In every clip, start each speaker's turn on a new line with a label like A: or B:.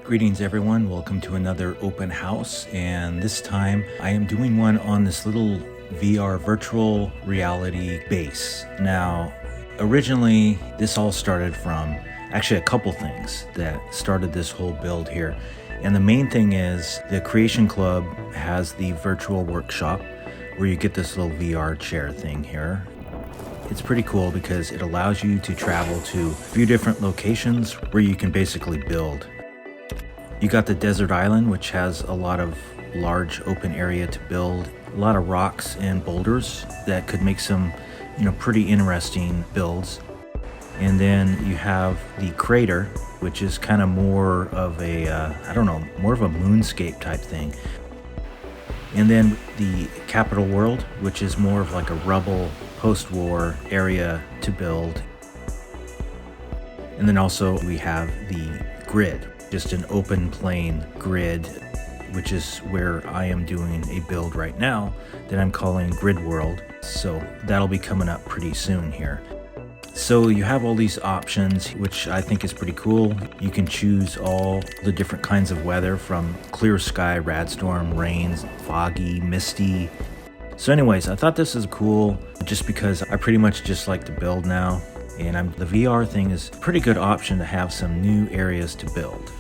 A: Greetings everyone, welcome to another open house, and this time I am doing one on this little VR virtual reality base. Now, originally this all started from actually a couple things that started this whole build here. And the main thing is the Creation Club has the virtual workshop where you get this little VR chair thing here. It's pretty cool because it allows you to travel to a few different locations where you can basically build. You got the desert island, which has a lot of large open area to build, a lot of rocks and boulders that could make some, pretty interesting builds. And then you have the crater, which is kind of more of a, more of a moonscape type thing. And then the capital world, which is more of like a rubble post-war area to build. And then also we have the grid, just an open plain grid, which is where I am doing a build right now that I'm calling Grid World. So that'll be coming up pretty soon here. So you have all these options, which I think is pretty cool. You can choose all the different kinds of weather, from clear sky, radstorm, rains, foggy, misty. So anyways, I thought this is cool just because I pretty much just like to build now. And the VR thing is a pretty good option to have some new areas to build.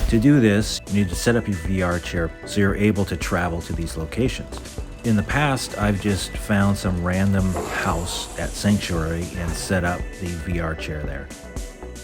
A: To do this, you need to set up your VR chair so you're able to travel to these locations. In the past, I've just found some random house at Sanctuary and set up the VR chair there.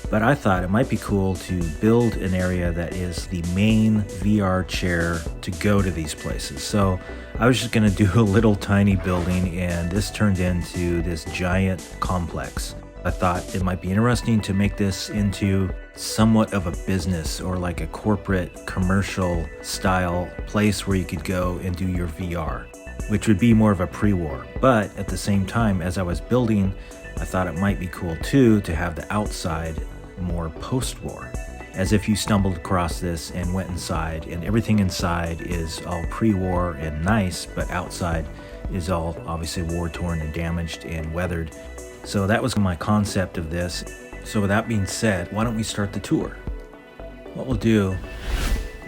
A: But I thought it might be cool to build an area that is the main VR chair to go to these places. So I was just gonna do a little tiny building, and this turned into this giant complex. I thought it might be interesting to make this into somewhat of a business or like a corporate commercial style place where you could go and do your VR, which would be more of a pre-war. But at the same time, as I was building, I thought it might be cool too to have the outside more post-war, as if you stumbled across this and went inside and everything inside is all pre-war and nice, but outside is all obviously war-torn and damaged and weathered. So that was my concept of this. So with that being said, why don't we start the tour? What we'll do,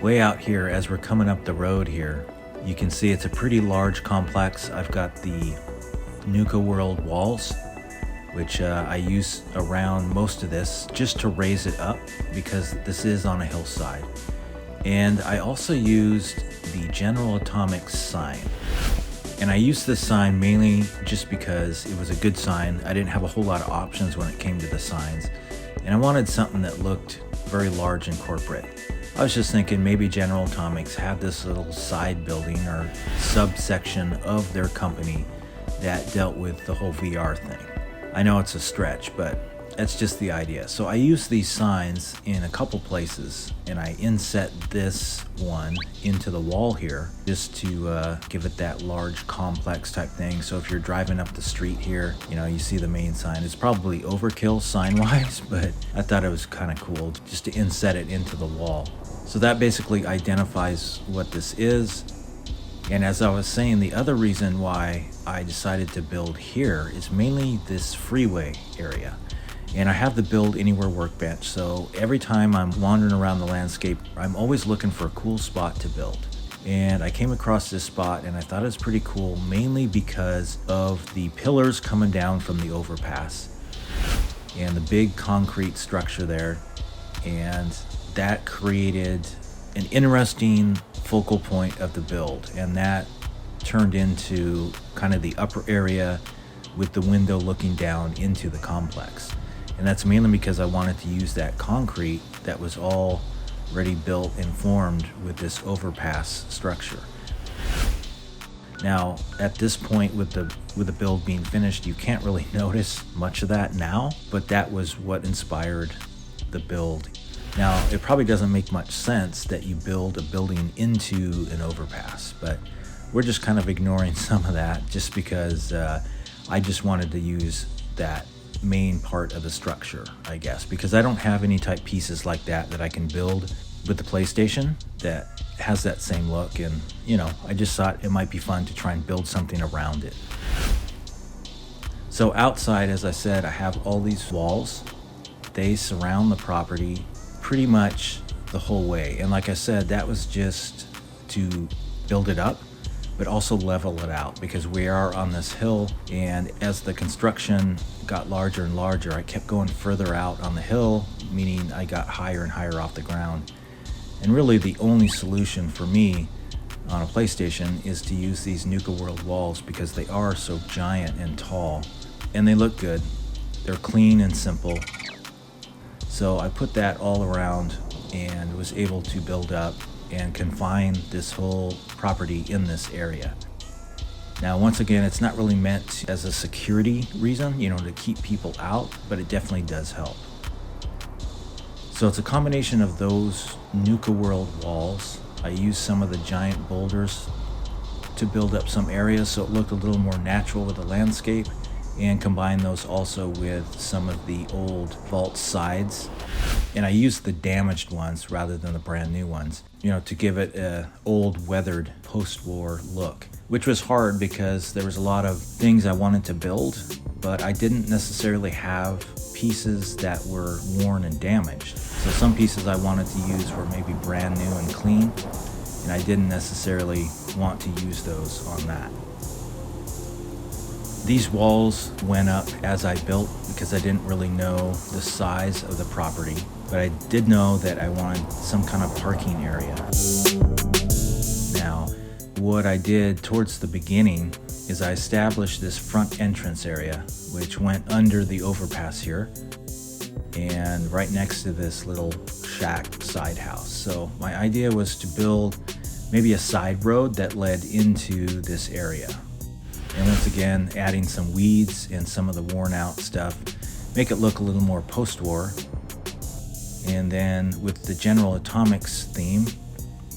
A: way out here as we're coming up the road here, you can see it's a pretty large complex. I've got the Nuka World walls, which I use around most of this just to raise it up because this is on a hillside. And I also used the General Atomics sign. And I used this sign mainly just because it was a good sign. I didn't have a whole lot of options when it came to the signs. And I wanted something that looked very large and corporate. I was just thinking maybe General Atomics had this little side building or subsection of their company that dealt with the whole VR thing. I know it's a stretch, but that's just the idea. So I used these signs in a couple places, and I inset this one into the wall here just to give it that large complex type thing. So if you're driving up the street here, you see the main sign. It's probably overkill sign-wise, but I thought it was kind of cool just to inset it into the wall. So that basically identifies what this is. And as I was saying, the other reason why I decided to build here is mainly this freeway area. And I have the Build Anywhere workbench, so every time I'm wandering around the landscape, I'm always looking for a cool spot to build. And I came across this spot and I thought it was pretty cool, mainly because of the pillars coming down from the overpass and the big concrete structure there. And that created an interesting focal point of the build, and that turned into kind of the upper area with the window looking down into the complex. And that's mainly because I wanted to use that concrete that was already built and formed with this overpass structure. Now, at this point with the build being finished, you can't really notice much of that now, but that was what inspired the build. Now, it probably doesn't make much sense that you build a building into an overpass, but we're just kind of ignoring some of that just because I just wanted to use that main part of the structure, I guess, because I don't have any type pieces like that I can build with the PlayStation that has that same look. And I just thought it might be fun to try and build something around it. So outside, as I said, I have all these walls. They surround the property pretty much the whole way. And like I said, that was just to build it up, but also level it out, because we are on this hill, and as the construction got larger and larger, I kept going further out on the hill, meaning I got higher and higher off the ground. And really the only solution for me on a PlayStation is to use these Nuka World walls, because they are so giant and tall, and they look good. They're clean and simple. So I put that all around and was able to build up and confine this whole property in this area. Now, once again, it's not really meant as a security reason, to keep people out, but it definitely does help. So it's a combination of those Nuka World walls. I used some of the giant boulders to build up some areas so it looked a little more natural with the landscape, and combine those also with some of the old vault sides. And I used the damaged ones rather than the brand new ones, to give it a old weathered post-war look, which was hard because there was a lot of things I wanted to build, but I didn't necessarily have pieces that were worn and damaged. So some pieces I wanted to use were maybe brand new and clean, and I didn't necessarily want to use those on that. These walls went up as I built because I didn't really know the size of the property, but I did know that I wanted some kind of parking area. Now, what I did towards the beginning is I established this front entrance area, which went under the overpass here and right next to this little shack side house. So my idea was to build maybe a side road that led into this area. And once again, adding some weeds and some of the worn out stuff, make it look a little more post-war. And then with the General Atomics theme,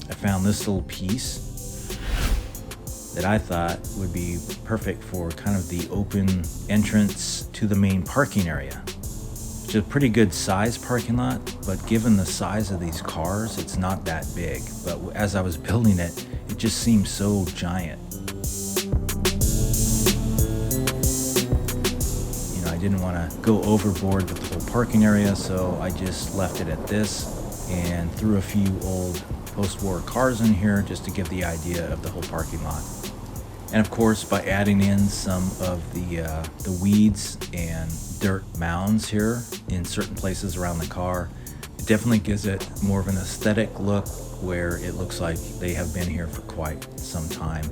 A: I found this little piece that I thought would be perfect for kind of the open entrance to the main parking area. Which is a pretty good size parking lot, but given the size of these cars, it's not that big. But as I was building it, it just seemed so giant. I didn't want to go overboard with the whole parking area, so I just left it at this and threw a few old post-war cars in here just to give the idea of the whole parking lot. And of course, by adding in some of the weeds and dirt mounds here in certain places around the car, it definitely gives it more of an aesthetic look where it looks like they have been here for quite some time,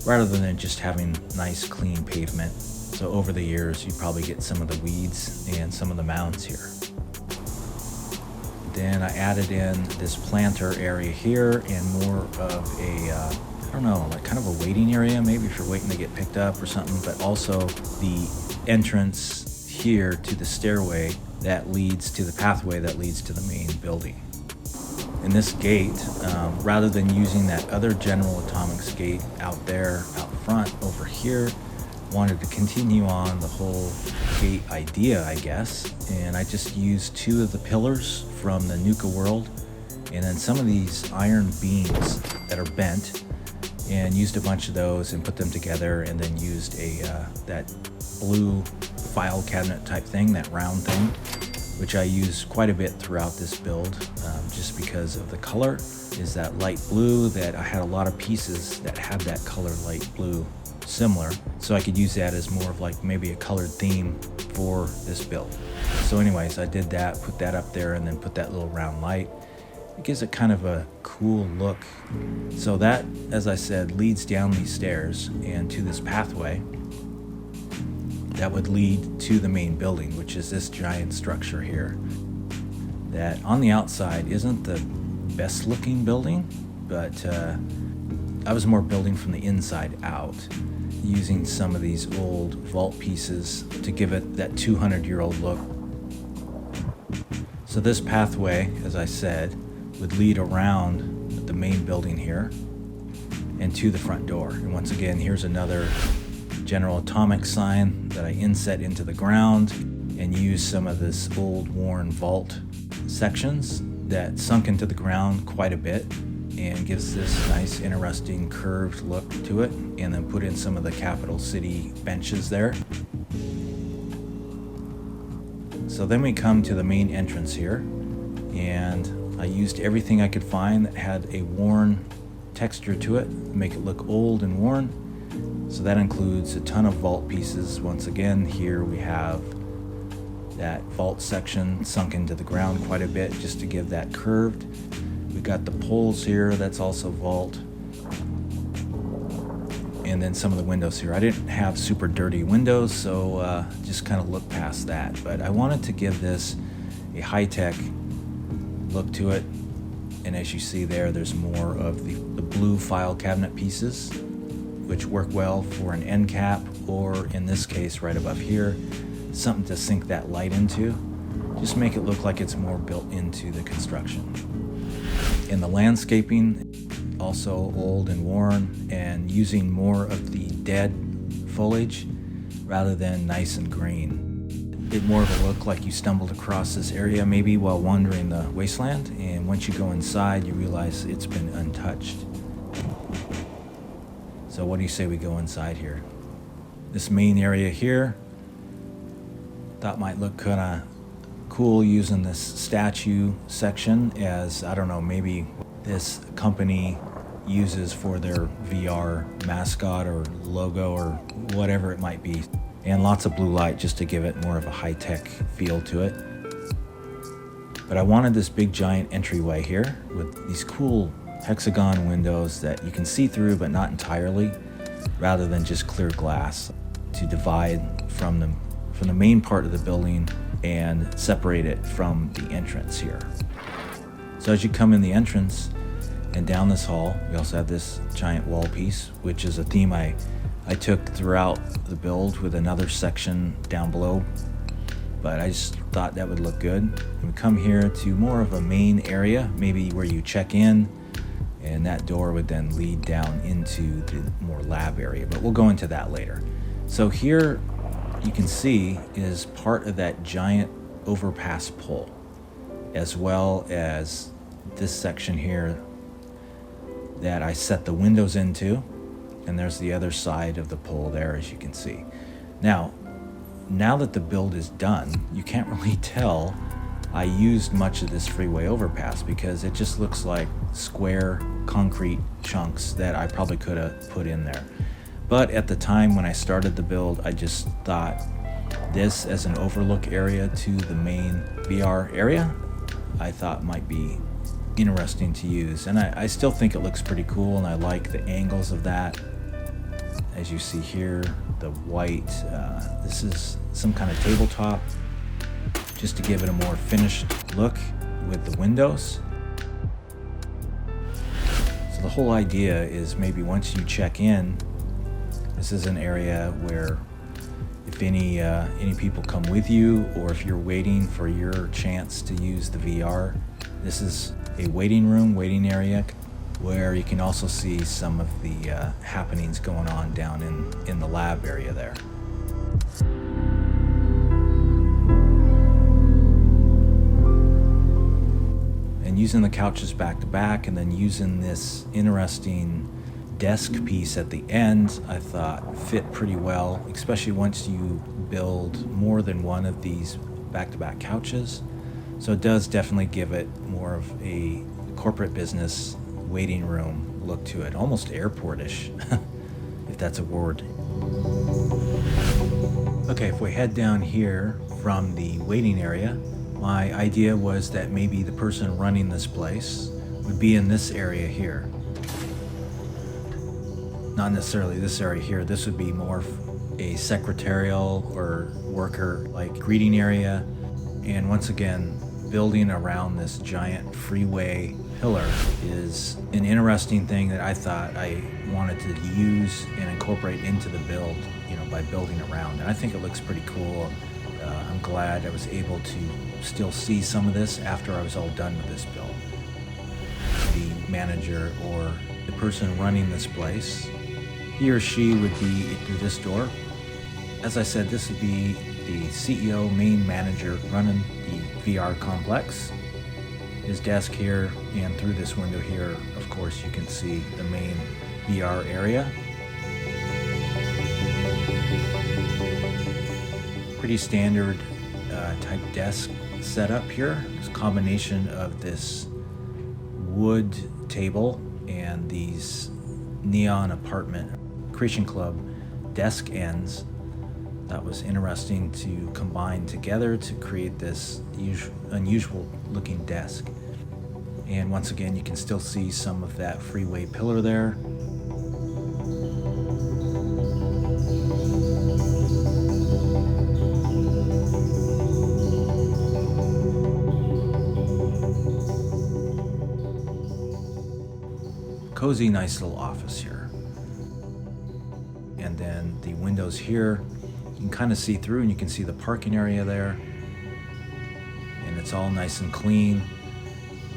A: rather than just having nice clean pavement. So over the years, you probably get some of the weeds and some of the mounds here. Then I added in this planter area here and more of a, like kind of a waiting area, maybe if you're waiting to get picked up or something, but also the entrance here to the stairway that leads to the pathway that leads to the main building. In this gate, rather than using that other General Atomics gate out there, out front, over here, wanted to continue on the whole gate idea, I guess, and I just used two of the pillars from the Nuka World and then some of these iron beams that are bent, and used a bunch of those and put them together, and then used that blue file cabinet type thing, that round thing, which I use quite a bit throughout this build, just because of the color is that light blue, that I had a lot of pieces that had that color light blue similar, so I could use that as more of like maybe a colored theme for this build. So anyways, I did that, put that up there, and then put that little round light. It gives it kind of a cool look. So that, as I said, leads down these stairs and to this pathway that would lead to the main building, which is this giant structure here that on the outside isn't the best looking building, but I was more building from the inside out, using some of these old vault pieces to give it that 200-year-old look. So this pathway, as I said, would lead around the main building here and to the front door. And once again, here's another General Atomics sign that I inset into the ground and used some of this old worn vault sections that sunk into the ground quite a bit and gives this nice interesting curved look to it, and then put in some of the capital city benches there. So then we come to the main entrance here, and I used everything I could find that had a worn texture to it, make it look old and worn. So that includes a ton of vault pieces. Once again, here we have that vault section sunk into the ground quite a bit just to give that curved. We got the poles here, that's also vault. And then some of the windows here. I didn't have super dirty windows, so just kind of look past that. But I wanted to give this a high-tech look to it. And as you see there, there's more of the blue file cabinet pieces, which work well for an end cap, or in this case right above here, something to sink that light into. Just make it look like it's more built into the construction. In the landscaping, also old and worn, and using more of the dead foliage rather than nice and green. It more of a look like you stumbled across this area maybe while wandering the wasteland, and once you go inside you realize it's been untouched. So what do you say we go inside here? This main area here, thought might look kind of cool using this statue section as, I don't know, maybe this company uses for their VR mascot or logo or whatever it might be. And lots of blue light just to give it more of a high-tech feel to it. But I wanted this big giant entryway here with these cool hexagon windows that you can see through but not entirely, rather than just clear glass, to divide from the main part of the building and separate it from the entrance here. So as you come in the entrance and down this hall, we also have this giant wall piece, which is a theme I took throughout the build with another section down below, but I just thought that would look good. And we come here to more of a main area, maybe where you check in, and that door would then lead down into the more lab area, but we'll go into that later. So here you can see is part of that giant overpass pole, as well as this section here that I set the windows into, and there's the other side of the pole there, as you can see. Now that the build is done, you can't really tell I used much of this freeway overpass because it just looks like square concrete chunks that I probably could have put in there. But at the time when I started the build, I just thought this as an overlook area to the main VR area, I thought might be interesting to use. And I still think it looks pretty cool, and I like the angles of that. As you see here, the white, this is some kind of tabletop, just to give it a more finished look with the windows. So the whole idea is maybe once you check in, this is an area where if any people come with you, or if you're waiting for your chance to use the VR, this is a waiting area where you can also see some of the happenings going on down in the lab area there. And using the couches back to back, and then using this interesting desk piece at the end, I thought fit pretty well, especially once you build more than one of these back-to-back couches. So it does definitely give it more of a corporate business waiting room look to it, almost airport-ish, if that's a word. Okay, if we head down here from the waiting area, my idea was that maybe the person running this place would be in this area here. Not necessarily this area here. This would be more a secretarial or worker like greeting area. And once again, building around this giant freeway pillar is an interesting thing that I thought I wanted to use and incorporate into the build, by building around. And I think it looks pretty cool. I'm glad I was able to still see some of this after I was all done with this build. The manager or the person running this place, he or she would be through this door. As I said, this would be the CEO, main manager running the VR complex. His desk here, and through this window here, of course, you can see the main VR area. Pretty standard type desk setup here. It's a combination of this wood table and these neon apartment Creation Club desk ends that was interesting to combine together to create this unusual looking desk. And once again, you can still see some of that freeway pillar there. Cozy, nice little office here. And then the windows here, you can kind of see through and you can see the parking area there. And it's all nice and clean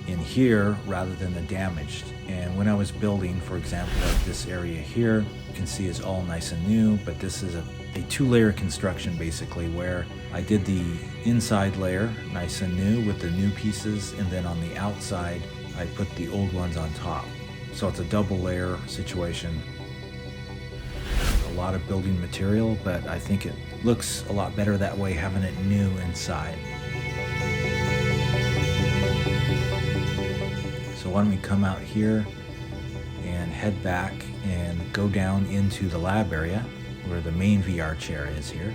A: in here rather than the damaged. And when I was building, for example, like this area here, you can see it's all nice and new, but this is a two-layer construction basically, where I did the inside layer nice and new with the new pieces, and then on the outside I put the old ones on top. So it's a double layer situation. A lot of building material, but I think it looks a lot better that way, having it new inside. So why don't we come out here and head back and go down into the lab area where the main VR chair is here.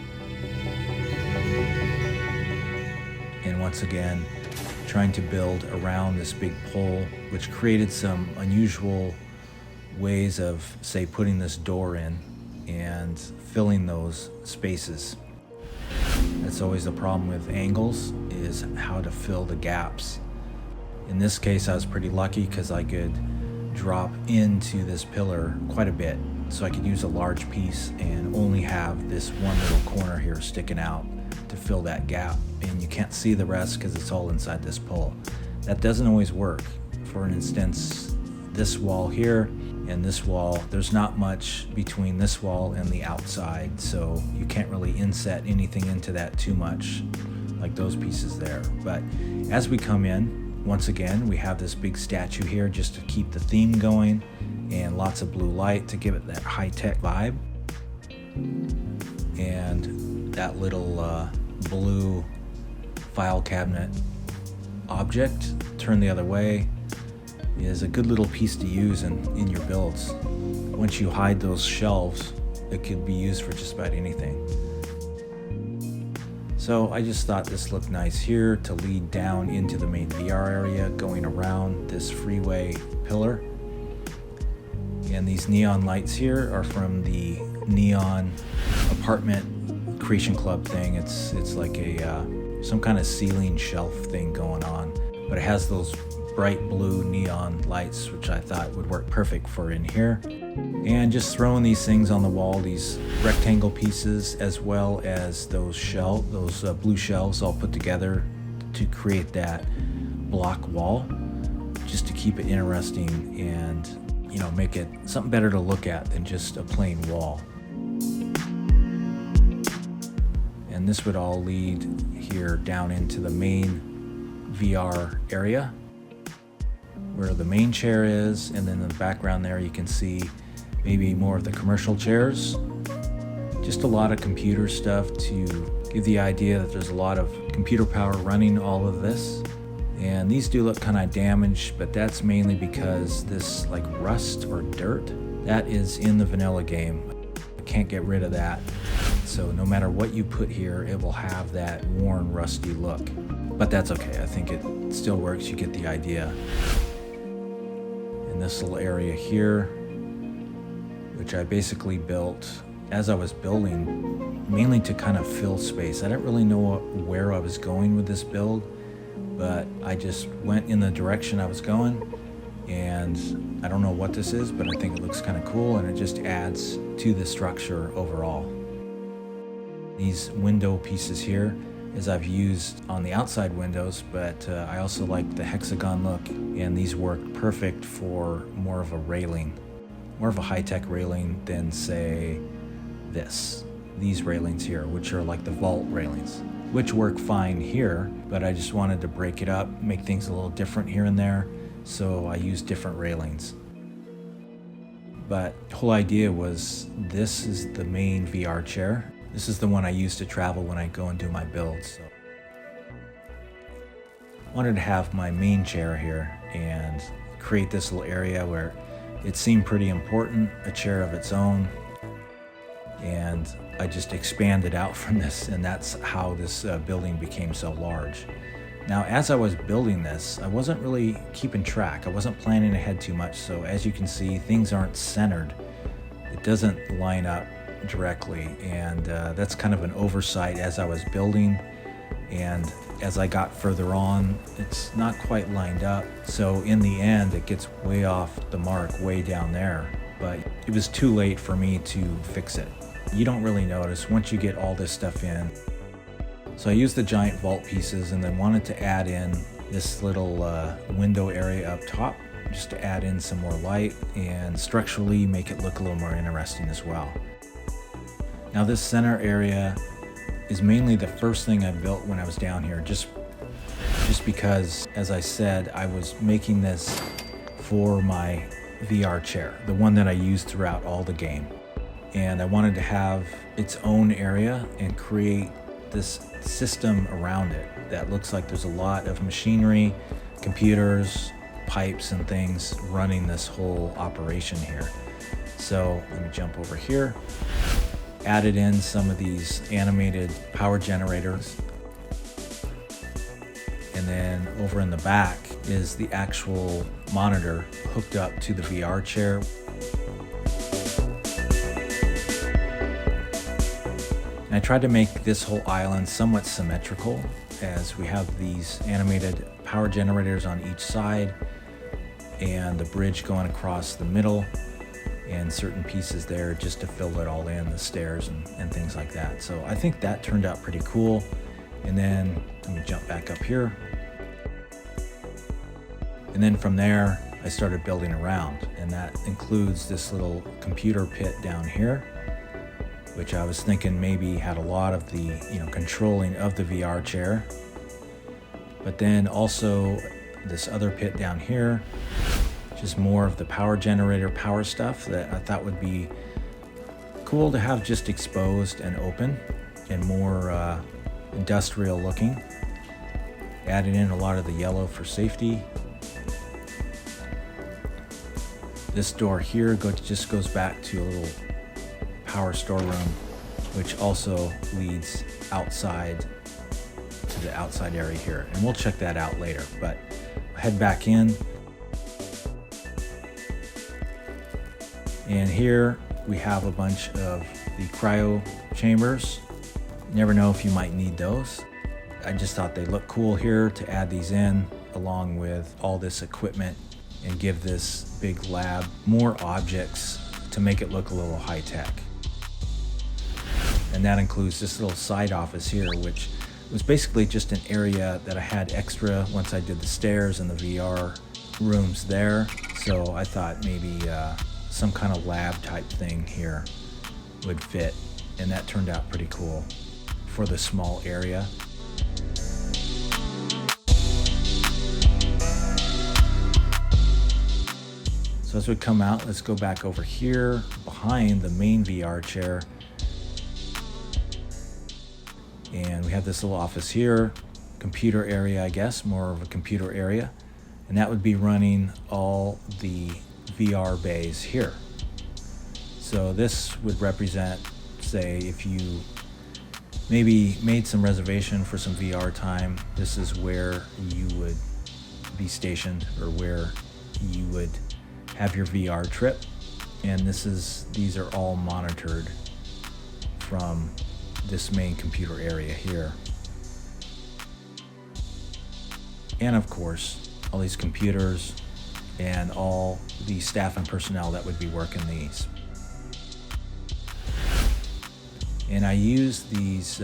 A: And once again, trying to build around this big pole, which created some unusual ways of, say, putting this door in and filling those spaces. That's always the problem with angles, is how to fill the gaps. In this case, I was pretty lucky because I could drop into this pillar quite a bit, so I could use a large piece and only have this one little corner here sticking out to fill that gap, and you can't see the rest because it's all inside this pole. That doesn't always work. For instance, this wall here and this wall, there's not much between this wall and the outside, so you can't really inset anything into that too much, like those pieces there. But as we come in, once again, we have this big statue here just to keep the theme going, and lots of blue light to give it that high-tech vibe. And that little blue file cabinet object turned the other way is a good little piece to use in your builds. Once you hide those shelves, it could be used for just about anything. So I just thought this looked nice here to lead down into the main VR area, going around this freeway pillar. And these neon lights here are from the neon apartment Creation Club thing. It's like a some kind of ceiling shelf thing going on, but it has those bright blue neon lights, which I thought would work perfect for in here. And just throwing these things on the wall, these rectangle pieces, as well as those blue shelves all put together to create that block wall, just to keep it interesting and, you know, make it something better to look at than just a plain wall. And this would all lead here down into the main VR area where the main chair is, and then in the background there you can see maybe more of the commercial chairs. Just a lot of computer stuff to give the idea that there's a lot of computer power running all of this. And these do look kind of damaged, but that's mainly because this like rust or dirt, that is in the vanilla game. I can't get rid of that. So no matter what you put here, it will have that worn, rusty look. But that's okay, I think it still works, you get the idea. In this little area here, which I basically built as I was building, mainly to kind of fill space. I didn't really know where I was going with this build, but I just went in the direction I was going, and I don't know what this is, but I think it looks kind of cool, and it just adds to the structure overall. These window pieces here is I've used on the outside windows, but I also like the hexagon look, and these work perfect for more of a railing, more of a high-tech railing than, say, these railings here, which are like the vault railings, which work fine here, but I just wanted to break it up, make things a little different here and there, so I used different railings. But the whole idea was, this is the main VR chair. This is the one I use to travel when I go and do my builds. So I wanted to have my main chair here and create this little area where it seemed pretty important, a chair of its own. And I just expanded out from this, and that's how this building became so large. Now, as I was building this, I wasn't really keeping track. I wasn't planning ahead too much, so as you can see, things aren't centered. It doesn't line up directly, and that's kind of an oversight as I was building. And as I got further on, it's not quite lined up. So in the end, it gets way off the mark, way down there. But it was too late for me to fix it. You don't really notice once you get all this stuff in. So I used the giant vault pieces and then wanted to add in this little window area up top, just to add in some more light and structurally make it look a little more interesting as well. Now this center area is mainly the first thing I built when I was down here, just because, as I said, I was making this for my VR chair, the one that I used throughout all the game. And I wanted to have its own area and create this system around it that looks like there's a lot of machinery, computers, pipes and things running this whole operation here. So let me jump over here. Added in some of these animated power generators. And then over in the back is the actual monitor hooked up to the VR chair. And I tried to make this whole island somewhat symmetrical, as we have these animated power generators on each side and the bridge going across the middle, and certain pieces there just to fill it all in, the stairs and things like that. So I think that turned out pretty cool. And then let me jump back up here. And then from there, I started building around, and that includes this little computer pit down here, which I was thinking maybe had a lot of the, controlling of the VR chair. But then also this other pit down here, just more of the power generator power stuff that I thought would be cool to have just exposed and open and more industrial looking. Added in a lot of the yellow for safety. This door here just goes back to a little power storeroom, which also leads outside to the outside area here. And we'll check that out later, but I'll head back in. And here we have a bunch of the cryo chambers. Never know if you might need those. I just thought they look cool here to add these in along with all this equipment and give this big lab more objects to make it look a little high tech. And that includes this little side office here, which was basically just an area that I had extra once I did the stairs and the VR rooms there. So I thought maybe some kind of lab type thing here would fit, and that turned out pretty cool for the small area. So as we come out, let's go back over here behind the main VR chair. And we have this little office here, computer area, I guess, more of a computer area. And that would be running all the VR bays here. So this would represent, say, if you maybe made some reservation for some VR time, this is where you would be stationed, or where you would have your VR trip. And these are all monitored from this main computer area here. And of course, all these computers and all the staff and personnel that would be working these. And I use these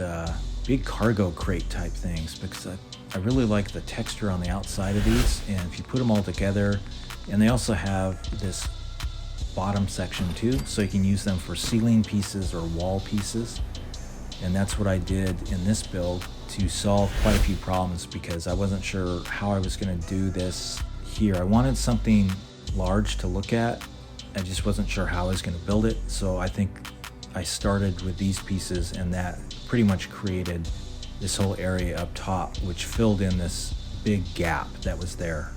A: big cargo crate type things because I really like the texture on the outside of these. And if you put them all together, and they also have this bottom section too, so you can use them for ceiling pieces or wall pieces. And that's what I did in this build to solve quite a few problems, because I wasn't sure how I was going to do this here. I wanted something large to look at. I just wasn't sure how I was going to build it. So I think I started with these pieces, and that pretty much created this whole area up top, which filled in this big gap that was there.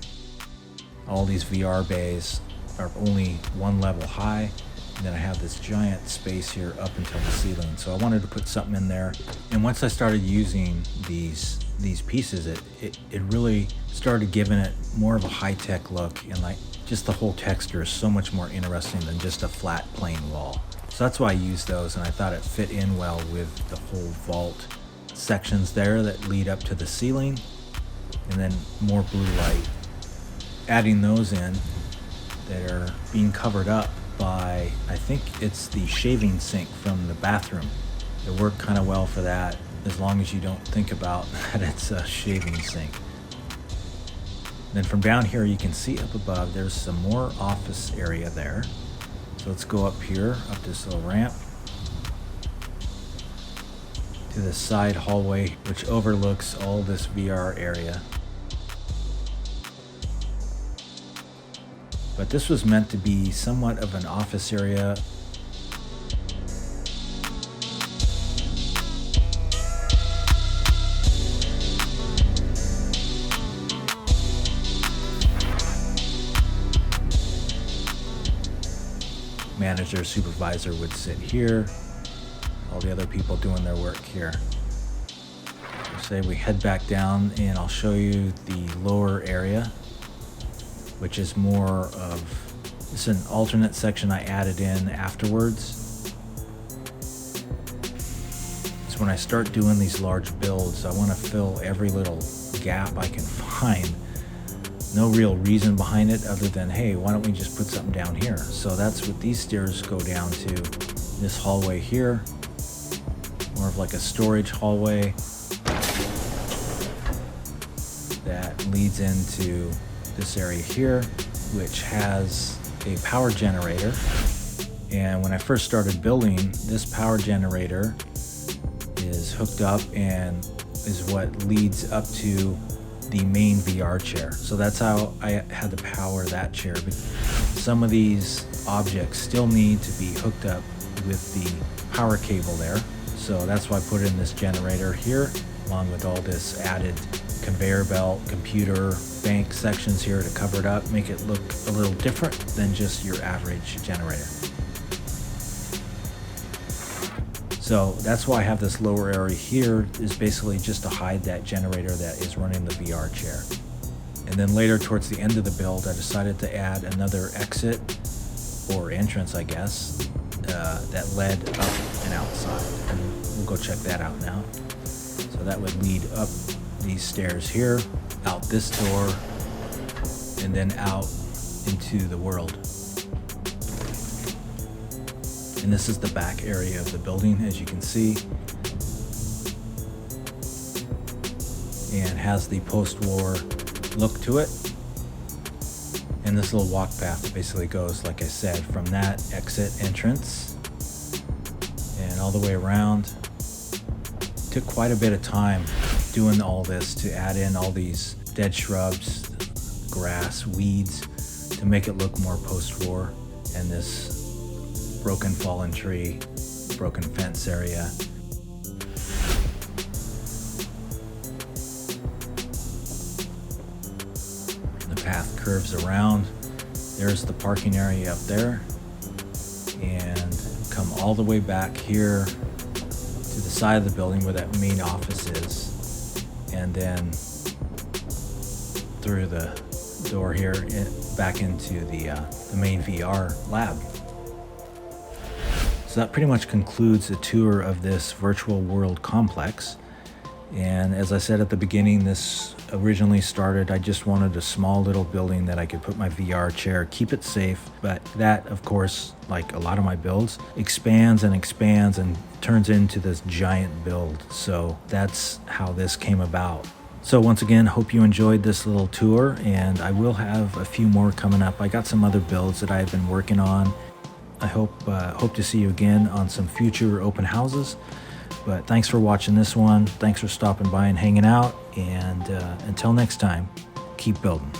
A: All these VR bays are only one level high, and then I have this giant space here up until the ceiling. So I wanted to put something in there. And once I started using these pieces, it really started giving it more of a high-tech look, and like just the whole texture is so much more interesting than just a flat plain wall. So that's why I used those, and I thought it fit in well with the whole vault sections there that lead up to the ceiling, and then more blue light. Adding those in that are being covered up by, I think it's the shaving sink from the bathroom. It worked kind of well for that, as long as you don't think about that it's a shaving sink. Then from down here, you can see up above, there's some more office area there. So let's go up here, up this little ramp to the side hallway, which overlooks all this VR area. But this was meant to be somewhat of an office area. Manager, supervisor would sit here. All the other people doing their work here. So say we head back down, and I'll show you the lower area, which is more of, it's an alternate section I added in afterwards. So when I start doing these large builds, I want to fill every little gap I can find. No real reason behind it other than, hey, why don't we just put something down here? So that's what these stairs go down to. This hallway here, more of like a storage hallway that leads into this area here, which has a power generator. And when I first started building, this power generator is hooked up and is what leads up to the main VR chair. So that's how I had to power that chair. But some of these objects still need to be hooked up with the power cable there. So that's why I put in this generator here, along with all this added conveyor belt, computer, bank sections here to cover it up, make it look a little different than just your average generator. So that's why I have this lower area here, is basically just to hide that generator that is running the VR chair. And then later towards the end of the build, I decided to add another exit or entrance, I guess, that led up and outside. And we'll go check that out now. So that would lead up these stairs here, out this door, and then out into the world. And this is the back area of the building, as you can see, and has the post-war look to it. And this little walk path that basically goes, like I said, from that exit entrance and all the way around. Took quite a bit of time doing all this to add in all these dead shrubs, grass, weeds, to make it look more post-war, and this broken fallen tree, broken fence area. The path curves around. There's the parking area up there, and come all the way back here to the side of the building where that main office is, and then through the door here back into the main VR lab. So that pretty much concludes the tour of this virtual world complex. And as I said at the beginning, this originally started, I just wanted a small little building that I could put my VR chair, keep it safe. But that, of course, like a lot of my builds, expands and expands and turns into this giant build. So that's how this came about. So once again, hope you enjoyed this little tour, and I will have a few more coming up. I got some other builds that I've been working on. I hope to see you again on some future open houses. But thanks for watching this one. Thanks for stopping by and hanging out. And until next time, keep building.